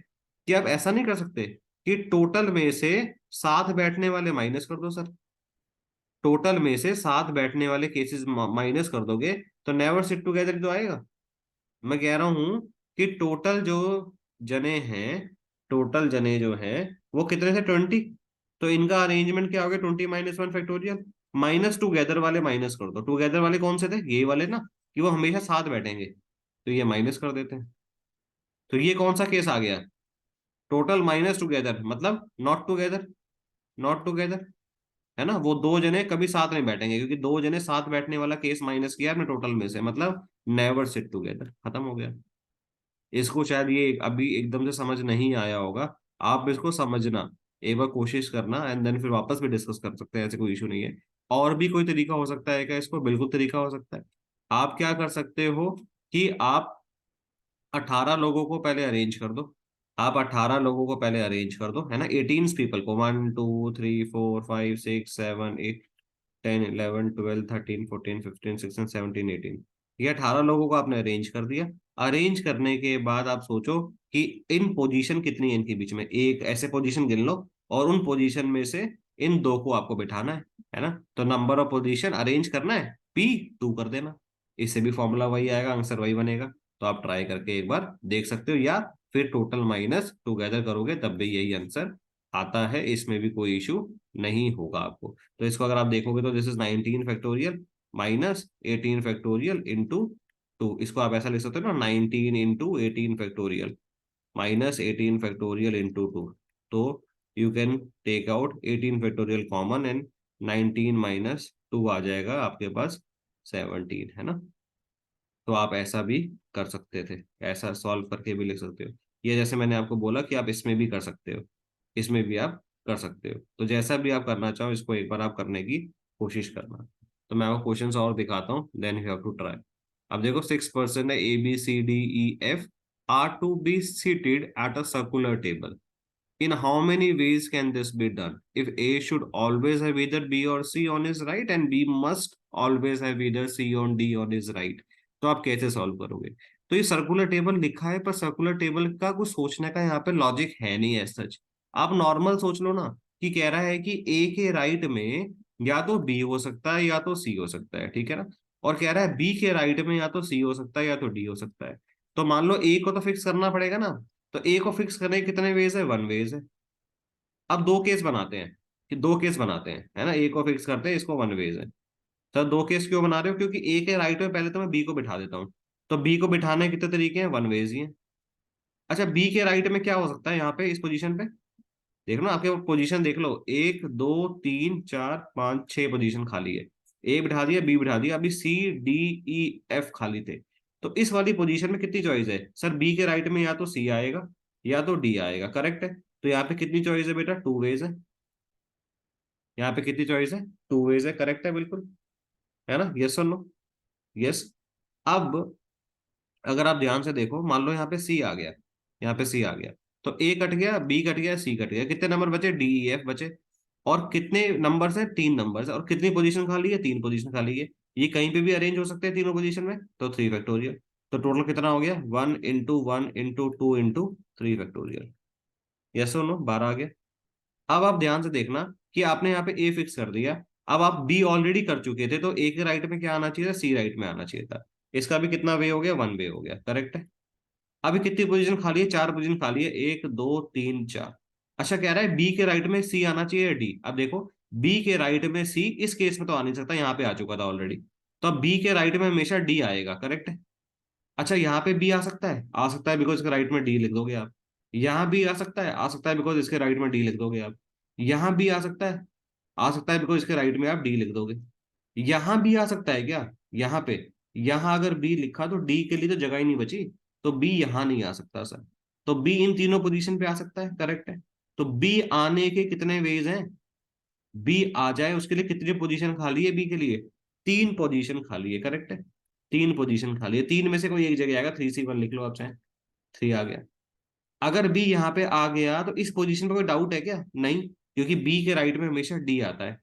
कि आप ऐसा नहीं कर सकते कि टोटल में से साथ बैठने वाले माइनस कर दो सर। टोटल में से साथ बैठने वाले केसेस माइनस कर दोगे तो नेवर सिट टुगेदर तो आएगा। मैं कह रहा हूं कि टोटल जो जने हैं, टोटल जने जो हैं, वो कितने थे? 20। तो इनका अरेंजमेंट क्या हो गया? 20 - 1 फैक्टोरियल। माइनस टूगेदर वाले माइनस कर दो। टूगेदर वाले कौन से थे? ये वाले ना, कि वो हमेशा साथ बैठेंगे। तो ये माइनस कर देते हैं। तो ये कौन सा केस आ गया? टोटल माइनस टूगेदर, मतलब नॉट टूगेदर। नॉट टूगेदर, है ना? वो दो जने कभी साथ नहीं बैठेंगे, क्योंकि दो जने साथ बैठने वाला केस माइनस किया हमने टोटल में से, मतलब नेवर सिट टूगेदर, खत्म हो गया। इसको शायद ये अभी एकदम से समझ नहीं आया होगा। आप इसको समझना, एक बार कोशिश करना, एंड देन फिर वापस भी डिस्कस कर सकते हैं, ऐसे कोई इशू नहीं है। और भी कोई तरीका हो सकता है क्या इसको? बिल्कुल तरीका हो सकता है। आप क्या कर सकते हो कि आप 18 लोगों को पहले अरेंज कर दो। आप 18 लोगों को पहले अरेंज कर दो, है ना? 18 पीपल को, 1 2 3 4 5 6 7 8 10 11 12 13 14 15 16 17 18। ये 18 लोगों को आपने अरेंज कर दिया। अरेंज करने के बाद आप सोचो कि इन पोजीशन कितनी है इनके बीच में, एक ऐसे पोजीशन गिन लो, और उन पोजीशन में से इन दो को आपको बिठाना है ना? तो नंबर ऑफ पोजीशन अरेंज करना है, P 2 कर देना। इससे भी फॉर्मूला वही आएगा, आंसर वही बनेगा। तो आप ट्राई करके एक बार देख सकते हो, या फिर टोटल माइनस टुगेदर करोगे तब भी यही आंसर आता है, इसमें भी कोई इशू नहीं होगा आपको। तो इसको अगर आप देखोगे तो this is 19 factorial minus 18 factorial into 2। इसको आप ऐसा लिख सकते हो ना, 19 × 18 फैक्टोरियल माइनस 18 फैक्टोरियल इंटू 2। तो you can take out 18 factorial common, एंड 19 - 2 आ जाएगा आपके पास 17, है ना? तो आप ऐसा भी कर सकते थे, ऐसा सॉल्व करके भी लिख सकते हो। ये जैसे मैंने आपको बोला कि आप इसमें भी कर सकते हो, इसमें भी आप कर सकते हो। तो जैसा भी आप करना चाहो, इसको एक बार आप करने की कोशिश करना। तो मैं आपको क्वेश्चन और दिखाता हूँ, then you have to try. अब देखो, 6 पर्सन है, ABCDEF are to be seated at a circular table. In how many ways can this be done? If A should always have either B or C on his right and B must always have either C on D on his right, तो आप कैसे solve करोगे? तो ये circular table लिखा है, पर circular table का कुछ सोचने का यहाँ पे लॉजिक है नहीं है सच। आप नॉर्मल सोच लो ना, कि कह रहा है कि ए के राइट में या तो बी हो सकता है या तो सी हो सकता है, ठीक है ना? और कह रहा है बी के राइट में या तो सी हो सकता है या तो डी हो सकता है। तो मान लो ए को तो फिक्स करना पड़ेगा ना। तो ए को फिक्स करने के कितने वेज है? 1 वेज है। अब दो केस बनाते हैं, कि दो केस बनाते हैं, है ना? ए को फिक्स करते हैं, इसको 1 वेज है। तो दो केस क्यों बना रहे हो? क्योंकि ए के राइट में पहले तो मैं बी को बिठा देता हूँ। तो बी को बिठाने के कितने तरीके हैं? 1 वेज ही हैं। अच्छा, बी के राइट में क्या हो सकता है यहाँ पे, इस पोजीशन पे? देख लो आपके पोजीशन देख लो, 1 2 3 4 5 6 पोजीशन खाली है। ए बिठा दिया, बी बिठा दिया, अभी C D E F खाली थे। तो इस वाली पोजीशन में कितनी चॉइस है सर? बी के राइट में या तो सी आएगा या तो डी आएगा, करेक्ट है? तो यहाँ पे कितनी चॉइस है बेटा? 2 वेज है। यहाँ पे कितनी चॉइस है? 2 वेज है, करेक्ट है बिल्कुल, है ना? यस और नो? यस। अब अगर आप ध्यान से देखो, मान लो यहाँ पे सी आ गया, यहाँ पे सी आ गया, तो ए कट गया, बी कट गया, सी कट गया, कितने नंबर बचे? DEF बचे। और कितने नंबर्स हैं? 3 नंबर्स, और कितनी पोजीशन खाली है? 3 पोजीशन खाली है। ये कहीं पे भी अरेंज हो सकते हैं तीनों पोजीशन में, तो 3 फैक्टोरियल। तो टोटल कितना हो गया? 1 × 1 × 2 × 3 फैक्टोरियल। यस और नो? 12 आ गया। अब आप ध्यान से देखना कि आपने यहाँ पे ए फिक्स कर दिया। अब आप बी ऑलरेडी कर चुके थे, तो ए के राइट में क्या आना चाहिए था? सी राइट में आना चाहिए था। इसका भी कितना वे हो गया? 1 वे हो गया, करेक्ट है? अभी कितनी पोजीशन खाली है? 4 पोजीशन खाली है, 1 2 3 4। अच्छा, कह रहा है बी के राइट में सी आना चाहिए, डी। अब देखो, बी के राइट में सी इस केस में तो आ नहीं सकता, यहाँ पे आ चुका था ऑलरेडी। तो अब बी के राइट में हमेशा डी आएगा, करेक्ट है? अच्छा यहाँ पे बी आ सकता है बिकॉज इसके राइट में डी लिख दोगे आप। यहाँ भी आ सकता है बिकॉज इसके राइट में डी लिख दोगे आप। यहाँ भी आ सकता है बिकॉज इसके राइट में आप डी लिख दोगे। यहाँ भी आ सकता है क्या, यहाँ पे, यहाँ अगर बी लिखा तो डी के लिए तो जगह ही नहीं बची, तो बी यहाँ नहीं आ सकता सर। तो बी इन तीनों पोजीशन पे आ सकता है, करेक्ट है। तो बी आने के कितने वेज हैं, बी आ जाए उसके लिए कितनी पोजीशन खाली है बी के लिए, तीन पोजीशन खाली है, करेक्ट है। तीन पोजीशन खाली है, तीन में से कोई एक जगह आएगा, 3C1 लिख लो आप चाहे। थ्री आ गया। अगर बी यहाँ पे आ गया तो इस पोजीशन पे कोई डाउट है क्या, नहीं, क्योंकि बी के राइट में हमेशा डी आता है।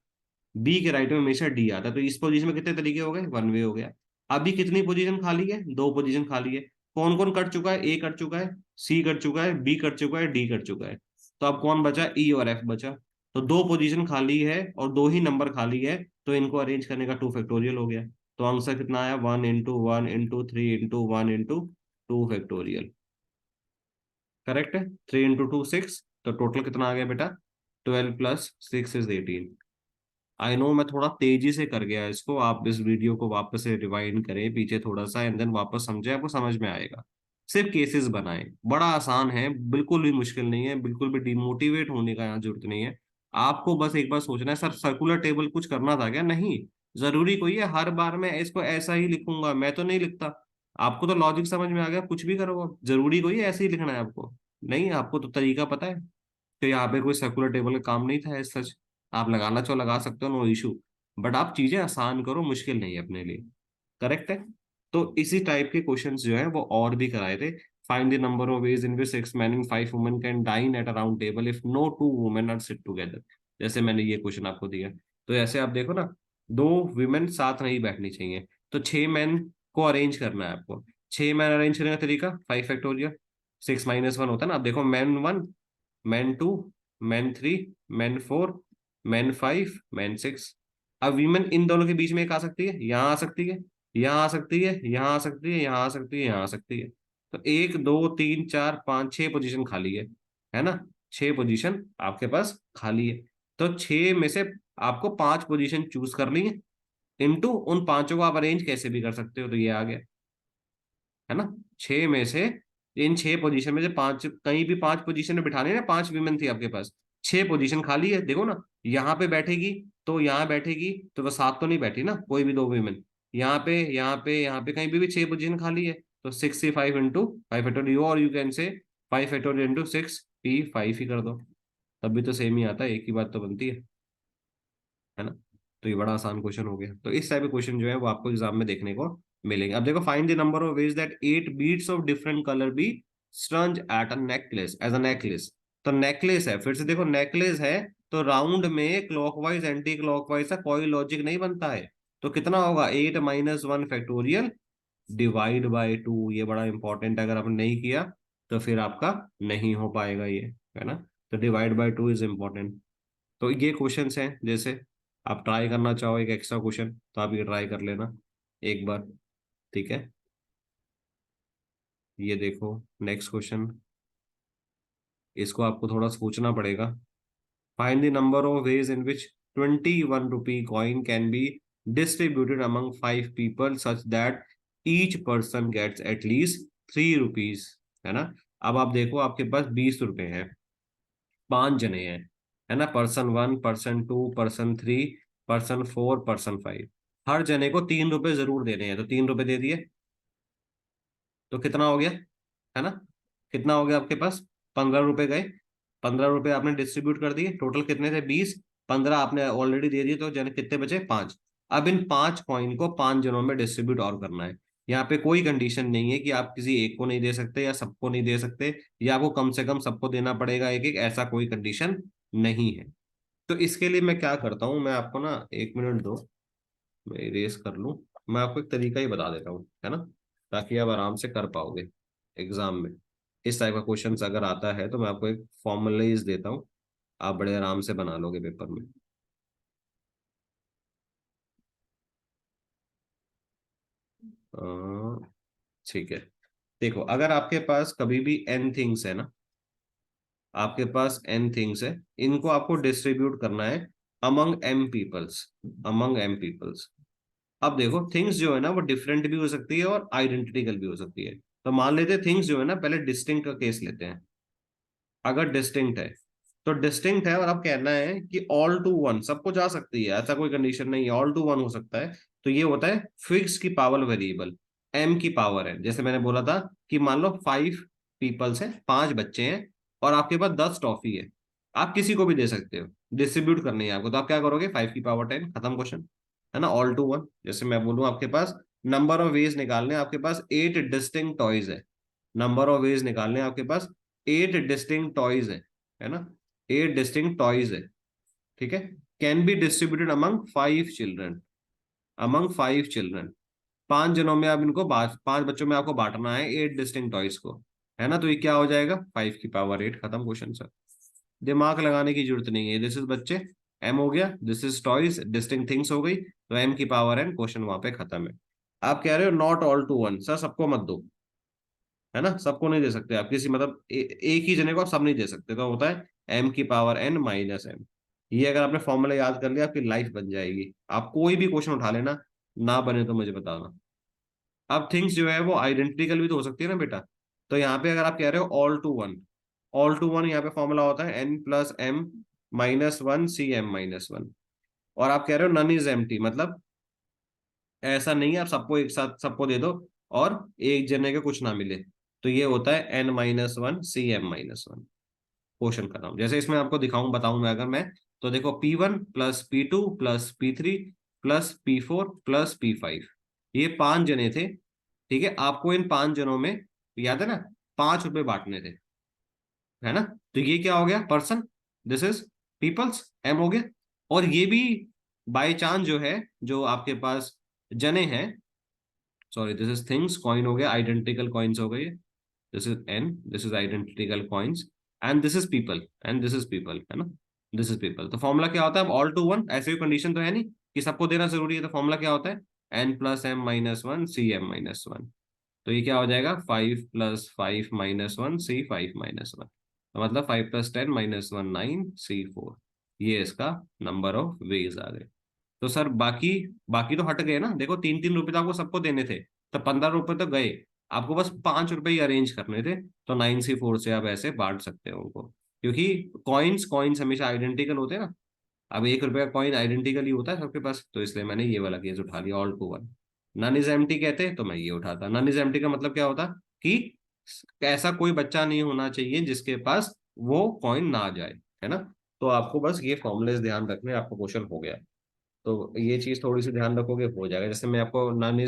बी के राइट में हमेशा डी आता है, तो इस पोजीशन में कितने तरीके हो गए, वन वे हो गया। अभी कितनी पोजीशन खाली है, दो पोजीशन खाली है। कौन कौन कट चुका है, ए कट चुका है, सी कट चुका है, बी कट चुका है, डी कट चुका है। तो अब कौन बचा, ई और एफ बचा। तो दो पोजीशन खाली है और दो ही नंबर खाली है, तो इनको अरेंज करने का 2 फैक्टोरियल हो गया। तो आंसर कितना आया, 1 into 1 into 3 into 1 into 2 factorial. Correct है, 3 into 2 6। तो टोटल कितना आ गया बेटा, 12 + 6 = 18। आई नो मैं थोड़ा तेजी से कर गया इसको, आप इस वीडियो को वापस से रिवाइंड करें पीछे थोड़ा सा एंड देन वापस समझे, आपको समझ में आएगा। सिर्फ केसेस बनाएं, बड़ा आसान है, बिल्कुल भी मुश्किल नहीं है, बिल्कुल भी डिमोटिवेट होने का यहाँ जरूरत नहीं है। आपको बस एक बार सोचना है, सर सर्कुलर टेबल कुछ करना था क्या, नहीं। जरूरी कोई है हर बार मैं इसको ऐसा ही लिखूंगा, मैं तो नहीं लिखता। आपको तो लॉजिक समझ में आ गया, कुछ भी करो आप, जरूरी कोई है ऐसे ही लिखना है आपको, नहीं, आपको तो तरीका पता है। तो यहाँ पे कोई सर्कुलर टेबल का काम नहीं था एज सच। आप लगाना चाहो लगा सकते हो, नो इशू। बट आप चीजें आसान करो, मुश्किल नहीं है अपने लिए। करेक्ट है। तो इसी टाइप के क्वेश्चंस जो है वो और भी कराए थे। Find the number of ways in which 6 men and 5 women can dine at a round table if no two women are sit together. जैसे मैंने ये क्वेश्चन आपको दिया, तो ऐसे आप देखो ना, दो विमेन साथ नहीं बैठनी चाहिए, तो 6 men को अरेंज करना है आपको। 6 men अरेंज करने का तरीका 5 फैक्टोरियल, 6 - 1 होता है ना। आप देखो, man 1, man 2, man 3, man 4, man 5, man 6। अब वीमेन इन दोनों के बीच में एक आ सकती है, यहाँ आ सकती है, यहाँ आ सकती है, यहाँ आ सकती है, यहाँ आ सकती है, यहाँ आ सकती है। तो 1 2 3 4 5 6 पोजीशन खाली है ना। 6 पोजीशन आपके पास खाली है। तो 6 में से आपको 5 पोजीशन चूज करनी है, इनटू उन पांचों को आप अरेंज कैसे भी कर सकते हो, तो ये आ गया, है ना। 6 में से, इन 6 पोजीशन में से पांच, कहीं भी 5 पोजीशन में बिठाने ना, 5 विमेन थी आपके पास, 6 पोजीशन खाली है, देखो ना। यहाँ पे बैठेगी तो यहाँ बैठेगी, तो वो साथ तो नहीं बैठी ना, कोई भी दो विमेन। यहाँ पे, यहाँ पे, यहाँ पे कहीं भी 6 पोजीशन खाली है। तो 65 into 5 फैक्टोरियल, और you can say 5 factorial into 6, P5 ही कर दो, तब भी तो सेम ही आता है, एक ही बात तो बनती है ना। तो ये बड़ा आसान क्वेश्चन हो गया। तो इस टाइप के क्वेश्चन जो है वो आपको एग्जाम में देखने को मिलेंगे। अब देखो, find the number of ways that 8 beads of different colour be strung at a necklace, as a necklace. तो नेकलेस है, फिर से देखो नेकलेस है, तो राउंड में क्लॉकवाइज एंटी क्लॉकवाइज का कोई लॉजिक नहीं बनता है। तो कितना होगा, 8 - 1 फैक्टोरियल डिवाइड बाई 2। ये बड़ा इंपॉर्टेंट है, अगर आपने नहीं किया तो फिर आपका नहीं हो पाएगा ये, है ना। तो डिवाइड बाई 2 इज इंपॉर्टेंट। तो ये क्वेश्चंस हैं, जैसे आप ट्राई करना चाहो एक एक्स्ट्रा क्वेश्चन, तो आप ये ट्राई कर लेना एक बार, ठीक है। ये देखो, नेक्स्ट क्वेश्चन, इसको आपको थोड़ा सोचना पड़ेगा। Find the number of ways in which 21 rupee coin can be distributed among 5 people such that each person gets at least 3 rupees, है ना। अब आप देखो, आपके पास 20 रुपए हैं, 5 जने हैं, है ना, person 1, person 2, person 3, person 4, person 5। हर जने को 3 रुपए जरूर देने हैं, तो 3 रुपए दे दिए, तो कितना हो गया, है ना। कितना हो गया आपके पास, 15 रुपए गए। 15 रुपए आपने डिस्ट्रीब्यूट कर दिए, टोटल कितने थे, 20। 15 आपने ऑलरेडी दे दिए, तो जन कितने बचे, 5। अब इन 5 कॉइन को 5 जनों में डिस्ट्रीब्यूट और करना है। यहाँ पे कोई कंडीशन नहीं है कि आप किसी एक को नहीं दे सकते या सबको नहीं दे सकते, या आपको कम से कम सबको देना पड़ेगा एक एक, ऐसा कोई कंडीशन नहीं है। तो इसके लिए मैं क्या करता हूँ, मैं आपको ना 1 मिनट दो, मैं इरेज कर लूँ। मैं आपको एक तरीका ही बता देता हूँ, है ना, ताकि आप आराम से कर पाओगे एग्जाम में। इस टाइप का क्वेश्चन अगर आता है तो मैं आपको एक फॉर्मुलाइज देता हूँ, आप बड़े आराम से बना लोगे पेपर में। अ, ठीक है। देखो, अगर आपके पास कभी भी एन थिंग्स है ना, आपके पास एन थिंग्स है, इनको आपको डिस्ट्रीब्यूट करना है among M peoples, among M peoples. अब देखो थिंग्स जो है ना वो डिफरेंट भी हो सकती है और आइडेंटिकल भी हो सकती है। तो मान लेते हैं थिंग्स जो है ना, पहले डिस्टिंक्ट का केस लेते हैं। अगर डिस्टिंक्ट है तो डिस्टिंक्ट है, और अब कहना है कि ऑल टू वन सबको जा सकती है, ऐसा कोई कंडीशन नहीं है, ऑल टू वन हो सकता है। तो ये होता है फिक्स की पावर वेरिएबल, एम की पावर है। जैसे मैंने बोला था कि मान लो 5 पीपल्स हैं, 5 बच्चे हैं, और आपके पास 10 टॉफी है। आप किसी को भी दे सकते हो, डिस्ट्रीब्यूट करनी है आपको, तो आप क्या करोगे, 5 की पावर 10, खत्म क्वेश्चन। है ना, ऑल टू वन। जैसे मैं बोलूँ आपके पास नंबर ऑफ वेज निकालने, आपके पास 8 डिस्टिंक्ट टॉयज है। नंबर ऑफ वेज निकालने आपके पास 8 डिस्टिंक्ट टॉयज है ना, 8 डिस्टिंक्ट टॉयज है। ठीक है, can be distributed among 5 children, among 5 children. 5 जनों में, अब इनको 5 बच्चों में आपको बांटना है 8 डिस्टिंक्ट टॉयज को। है ना, तो ये क्या हो जाएगा, 5 की पावर 8, खत्म क्वेश्चन सर। दिमाग लगाने की जरूरत नहीं है, दिस इज बच्चे, एम हो गया, this is toys, distinct things हो गई, तो M की पावर N, क्वेश्चन वहां पे खत्म है। आप कह रहे हो not all to one, sir सबको मत दो। है ना, सबको नहीं दे सकते आप, किसी मतलब एक ही जने को आप सब नहीं दे सकते, तो होता है M की पावर N-M। ये अगर आपने फॉर्मूला याद कर लिया, आपकी लाइफ बन जाएगी। आप कोई भी क्वेश्चन उठा लेना, ना बने तो मुझे बताना। अब थिंग्स जो है वो आइडेंटिकल भी तो हो सकती है ना बेटा। तो यहाँ पे अगर आप कह रहे हो all to one, all to one यहाँ पे फॉर्मूला होता है N+M-1 CM-1। और आप कह रहे हो नन इज एम्प्टी, मतलब ऐसा नहीं है आप सबको एक साथ सबको दे दो और एक जने के कुछ ना मिले। तो ये होता है N-1 CM-1। क्वेश्चन कर रहा हूँ, जैसे इसमें आपको दिखाऊं बताऊं मैं, अगर मैं, तो देखो P1+P2+P3+P4+P5, ये 5 जने थे। ठीक है, आपको इन 5 जनों में, याद है ना, 5 रुपए बांटने थे। है ना, तो ये क्या हो गया, person, this is peoples, M हो गया। और ये भी बाय चांस जो है, जो आपके पास जने हैं, sorry this is things, coin हो गया, आइडेंटिकल कॉइन्स हो गए, this is an, this is identical coins, and this is people, and this is people, है ना, दिस इज पीपल। तो फॉर्मूला क्या होता है, अब ऑल टू वन, ऐसे भी कंडीशन तो है नहीं कि सबको देना जरूरी है, तो फॉर्मूला क्या होता है, N+M-1 CM-1। तो ये क्या हो जाएगा, 5+5-1C5-1, तो मतलब 5+10-1 9C4। ये इसका नंबर ऑफ वेज आ गए। तो सर बाकी, बाकी तो हट गए ना, देखो 3-3 रुपए तो आपको सबको देने थे, तो 15 रुपए तो गए। आपको बस 5 रुपए ही अरेंज करने थे, तो 9C4 से आप ऐसे बांट सकते हो उनको, क्योंकि कॉइन्स कॉइन्स हमेशा आइडेंटिकल होते हैं ना। अब 1 रुपए का कॉइन आइडेंटिकल ही होता है सबके पास, तो इसलिए मैंने ये वाला केस उठा लिया, all to one. None is empty कहते तो मैं ये उठाता। नन इज एम्प्टी का मतलब क्या होता कि ऐसा कोई बच्चा नहीं होना चाहिए जिसके पास वो कॉइन ना जाए। है ना, तो आपको बस ये फॉर्मुलेस ध्यान रखने, आपको क्वेश्चन हो गया। तो ये चीज थोड़ी सी ध्यान रखोगे हो जाएगा। जैसे मैं आपको नन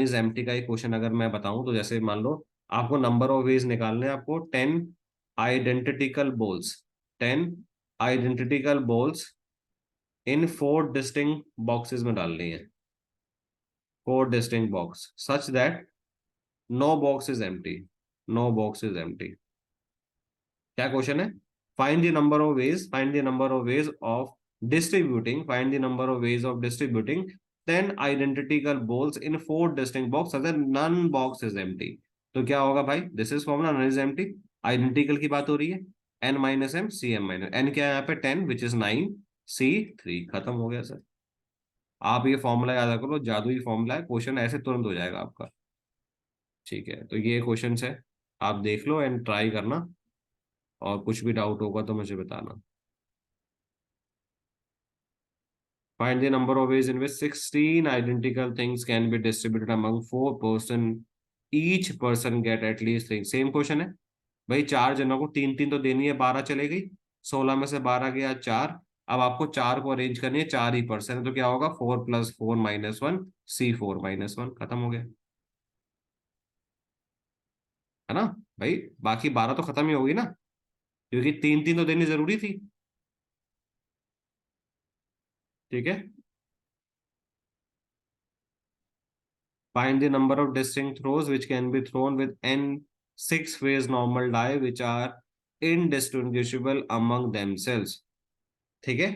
इज एम्प्टी का एक क्वेश्चन अगर मैं बताऊं, तो जैसे मान लो आपको नंबर ऑफ वेज निकालने हैं, आपको 10 identical balls, 10 identical balls in 4 distinct boxes में डालनी है, 4 distinct box, such that no box is empty, no box is empty. क्या क्वेश्चन है, find the number of ways of distributing 10 identical balls in 4 distinct box अगर none box is empty. तो क्या होगा भाई, this is formula, none is empty, identical की बात हो रही है, N-M-CM-, क्या है यहाँ पे 10 विच इज 9C3, खत्म हो गया सर। आप ये फॉर्मूला याद करो, जादुई फॉर्मूला है, क्वेश्चन ऐसे तुरंत हो जाएगा आपका। ठीक है, तो ये क्वेश्चन है, आप देख लो एंड ट्राई करना, और कुछ भी डाउट होगा तो मुझे बताना। Find the number of ways in which 16 identical things can be distributed among 4 person. Each person get at least thing. Same question है भाई, 4 जनों को 3-3 तो देनी है, 12 चले गई, 16 में से 12 गया 4। अब आपको 4 को अरेंज करनी है, 4 ही पर्सन है, तो क्या होगा, 4+4-1 C4-1, खत्म हो गया। है ना भाई, बाकी 12 तो खत्म ही होगी ना, क्योंकि 3-3 तो देनी जरूरी थी। ठीक है, find the number of distinct throws which can be thrown with n six-phase normal die which are indistinguishable among themselves। ठीक है,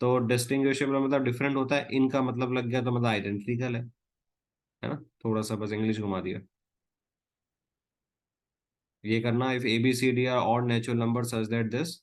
तो डिस्टिंग्विशेबल मतलब डिफरेंट होता है, इनका मतलब लग गया तो मतलब आइडेंटिकल है ना, थोड़ा सा बस इंग्लिश घुमा दिया। ये करना, if A B C D are odd natural number such that this,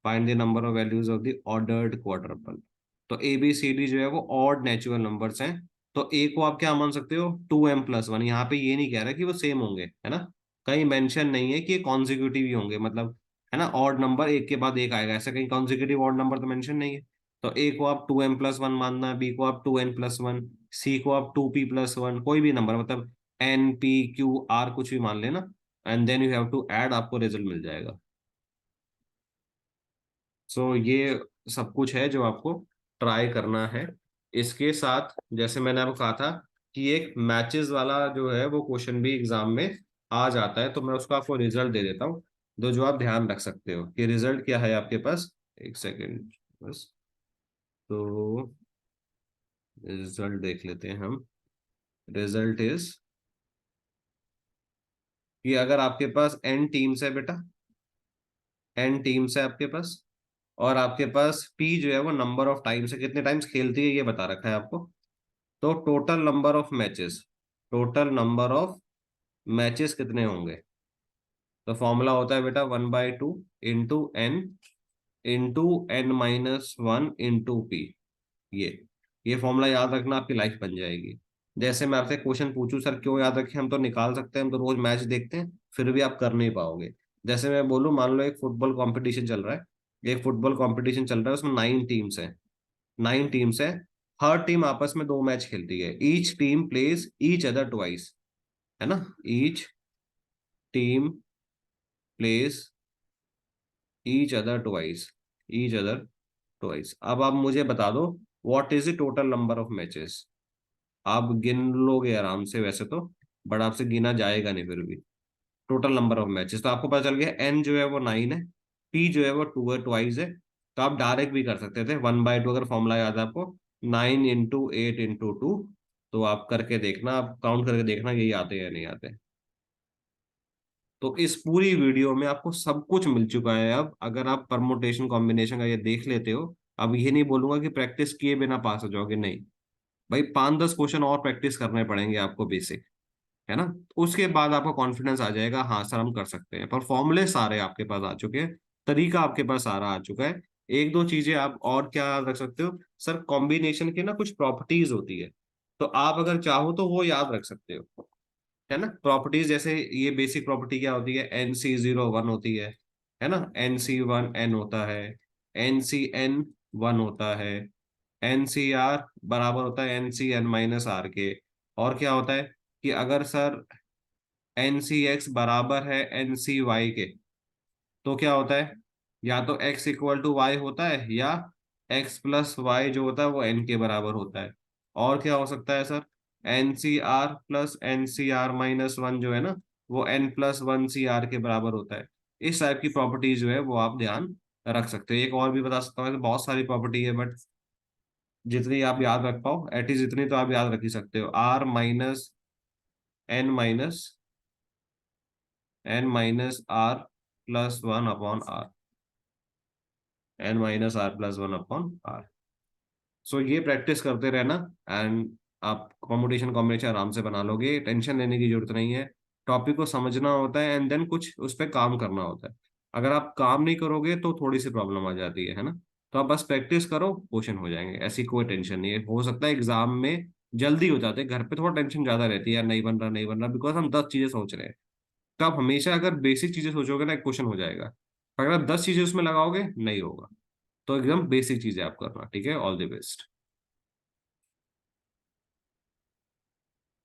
find the number of values of the ordered quadruple. तो ए बी सी डी जो है वो ऑड नेचुरल नंबर्स हैं, तो ए को आप क्या मान सकते हो, 2m+1। यहाँ पे ये नहीं कह रहा कि वो सेम होंगे, है ना, कहीं मेंशन नहीं है कि ये कॉन्जिक्यूटिव ही होंगे, मतलब है ना, ऑड नंबर एक के बाद एक आएगा, ऐसा कहीं कॉन्जिक्यूटिव ऑड नंबर तो मेंशन नहीं है। तो ए को आप 2m+1 मानना, बी को आप 2n+1, सी को आप 2p+1, कोई भी नंबर मतलब n p q r कुछ भी मान लेना, and then you have to add, आपको रिजल्ट मिल जाएगा। सो ये सब कुछ है जो आपको ट्राई करना है। इसके साथ जैसे मैंने आपको कहा था कि एक मैचेस वाला जो है वो क्वेश्चन भी एग्जाम में आ जाता है, तो मैं उसका आपको रिजल्ट दे देता हूँ, जो आप ध्यान रख सकते हो कि रिजल्ट क्या है आपके पास। एक सेकेंड बस। तो रिजल्ट देख लेते हैं हम। रिजल्ट इज कि अगर आपके पास n टीम्स है बेटा, n टीम्स है आपके पास, और आपके पास p जो है वो नंबर ऑफ टाइम्स है, कितने टाइम्स खेलती है ये बता रखा है आपको। तो total number of matches, total number of matches कितने होंगे। तो फॉर्मूला होता है बेटा 1/2 इंटू n -1 इंटू पी। ये ये फॉर्मूला याद रखना, आपकी लाइफ बन जाएगी। जैसे मैं आपसे क्वेश्चन पूछूं सर क्यों याद रखें, हम तो निकाल सकते हैं, हम तो रोज मैच देखते हैं, फिर भी आप कर नहीं पाओगे। जैसे मैं बोलूं, मान लो एक फुटबॉल कंपटीशन चल रहा है, एक फुटबॉल कंपटीशन चल रहा है, उसमें 9 टीम्स हैं, 9 टीम्स हैं, हर टीम आपस में 2 मैच खेलती है, each team plays each other twice, है ना, each team plays each other twice, each other twice. अब आप मुझे बता दो what is the total number of matches. आप गिन लोगे आराम से वैसे तो, बट आपसे गिना जाएगा नहीं फिर भी। टोटल नंबर ऑफ मैचेस तो आपको पता चल गया, एन जो है वो 9 है, पी जो है वो 2 है, ट्वाइस है। तो आप डायरेक्ट भी कर सकते थे 1/2, अगर फॉर्मूला याद है आपको, 9 × 8 × 2। तो आप करके देखना, आप काउंट करके देखना यही आते हैं या नहीं आते। तो इस पूरी वीडियो में आपको सब कुछ मिल चुका है। अब अगर आप परमुटेशन कॉम्बिनेशन का ये देख लेते हो, अब ये नहीं बोलूंगा कि प्रैक्टिस किए बिना पास हो जाओगे, नहीं भाई, 5-10 क्वेश्चन और प्रैक्टिस करने पड़ेंगे आपको बेसिक, है ना। उसके बाद आपका कॉन्फिडेंस आ जाएगा, हाँ सर हम कर सकते हैं, पर फॉर्मूले सारे आपके पास आ चुके हैं, तरीका आपके पास सारा आ चुका है। एक दो चीजें आप और क्या याद रख सकते हो सर, कॉम्बिनेशन की ना कुछ प्रॉपर्टीज होती है, तो आप अगर चाहो तो वो याद रख सकते हो, है ना। प्रॉपर्टीज जैसे ये बेसिक प्रॉपर्टी क्या होती है, NC0 1 होती है ना, NC1 N होता है, NCN 1 होता है, NCR बराबर होता है NCN-R के। और क्या होता है कि अगर सर NCX बराबर है NCY के, तो क्या होता है, या तो x = y होता है, या x+y जो होता है वो n के बराबर होता है। और क्या हो सकता है सर, NCR+NCR-1 जो है ना, वो n+1 CR के बराबर होता है। इस टाइप की प्रॉपर्टीज जो है वो आप ध्यान रख सकते हो। एक और भी बता सकता हूँ, ऐसे बहुत सारी प्रॉपर्टी है, बट जितनी आप याद रख पाओ एटलीस्ट इतनी तो आप याद रख ही सकते हो। R-n−r+1/r, n−r+1/r। सो ये प्रैक्टिस करते रहना, एंड आप कॉम्पिटिशन कॉम्बिनेशन आराम से बना लोगे, टेंशन लेने की जरूरत नहीं है। टॉपिक को समझना होता है एंड देन कुछ उस पर काम करना होता है। अगर आप काम नहीं करोगे तो थोड़ी सी प्रॉब्लम आ जाती है ना। तो आप बस प्रैक्टिस करो, क्वेश्चन हो जाएंगे, ऐसी कोई टेंशन नहीं है। हो सकता है एग्जाम में जल्दी हो जाते, घर पे थोड़ा टेंशन ज्यादा रहती है यार, नहीं बन रहा नहीं बन रहा, बिकॉज हम 10 चीजें सोच रहे हैं। तो आप हमेशा अगर बेसिक चीजें सोचोगे ना, एक क्वेश्चन हो जाएगा। पर अगर आप 10 चीजें उसमें लगाओगे नहीं होगा। तो एकदम बेसिक चीजें आप करना, ठीक है। All the best.